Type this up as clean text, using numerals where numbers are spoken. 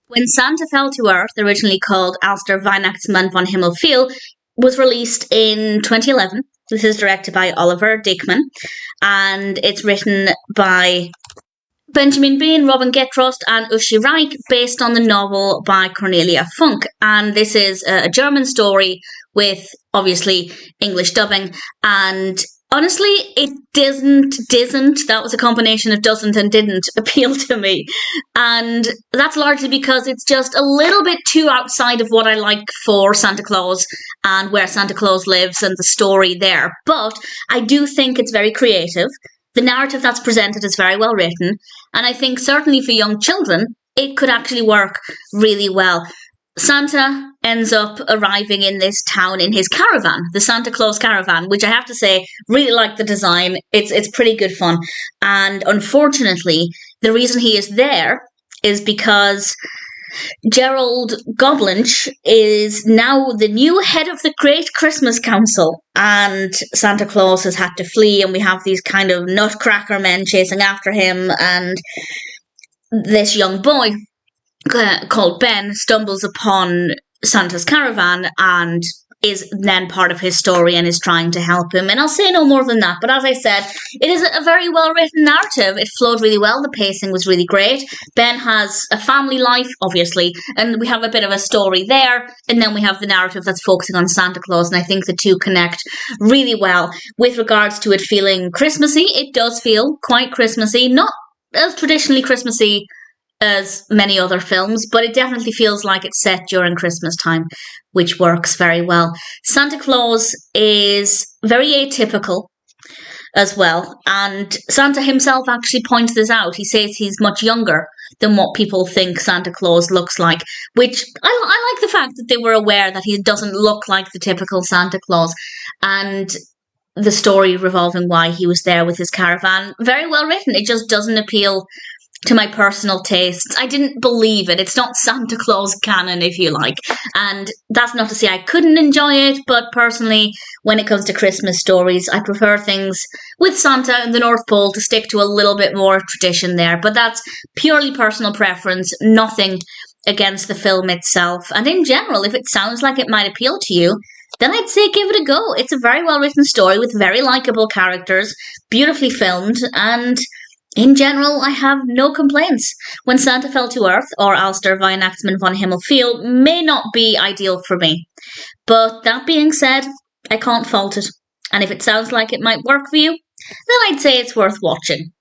When Santa Fell to Earth, originally called Als der Weihnachtsmann vom Himmel fiel, was released in 2011. This is directed by Oliver Dieckmann, and it's written by Benjamin Biehn, Robin Getrost, and Uschi Reich, based on the novel by Cornelia Funke. And this is a German story with, obviously, English dubbing. And honestly, it didn't, that was a combination of doesn't and didn't appeal to me. And that's largely because it's just a little bit too outside of what I like for Santa Claus and where Santa Claus lives and the story there. But I do think it's very creative. The narrative that's presented is very well written, and I think certainly for young children, it could actually work really well. Santa ends up arriving in this town in his caravan, the Santa Claus caravan, which I have to say, really like the design. It's pretty good fun. And unfortunately, the reason he is there is because Gerald Goblinch is now the new head of the Great Christmas Council, and Santa Claus has had to flee, and we have these kind of nutcracker men chasing after him, and this young boy called Ben stumbles upon Santa's caravan and is then part of his story and is trying to help him. And I'll say no more than that. But as I said, it is a very well-written narrative. It flowed really well. The pacing was really great. Ben has a family life, obviously, and we have a bit of a story there. And then we have the narrative that's focusing on Santa Claus. And I think the two connect really well. With regards to it feeling Christmassy, it does feel quite Christmassy. Not as traditionally Christmassy as many other films, but it definitely feels like it's set during Christmas time, which works very well. Santa Claus is very atypical as well, and Santa himself actually points this out. He says he's much younger than what people think Santa Claus looks like, which I like the fact that they were aware that he doesn't look like the typical Santa Claus. And the story revolving why he was there with his caravan, very well written. It just doesn't appeal to my personal tastes. I didn't believe it. It's not Santa Claus canon, if you like. And that's not to say I couldn't enjoy it, but personally, when it comes to Christmas stories, I prefer things with Santa and the North Pole to stick to a little bit more tradition there. But that's purely personal preference, nothing against the film itself. And in general, if it sounds like it might appeal to you, then I'd say give it a go. It's a very well-written story with very likeable characters, beautifully filmed, and in general, I have no complaints. When Santa Fell to Earth, or Als der Weihnachtsmann vom Himmel fiel, may not be ideal for me. But that being said, I can't fault it. And if it sounds like it might work for you, then I'd say it's worth watching.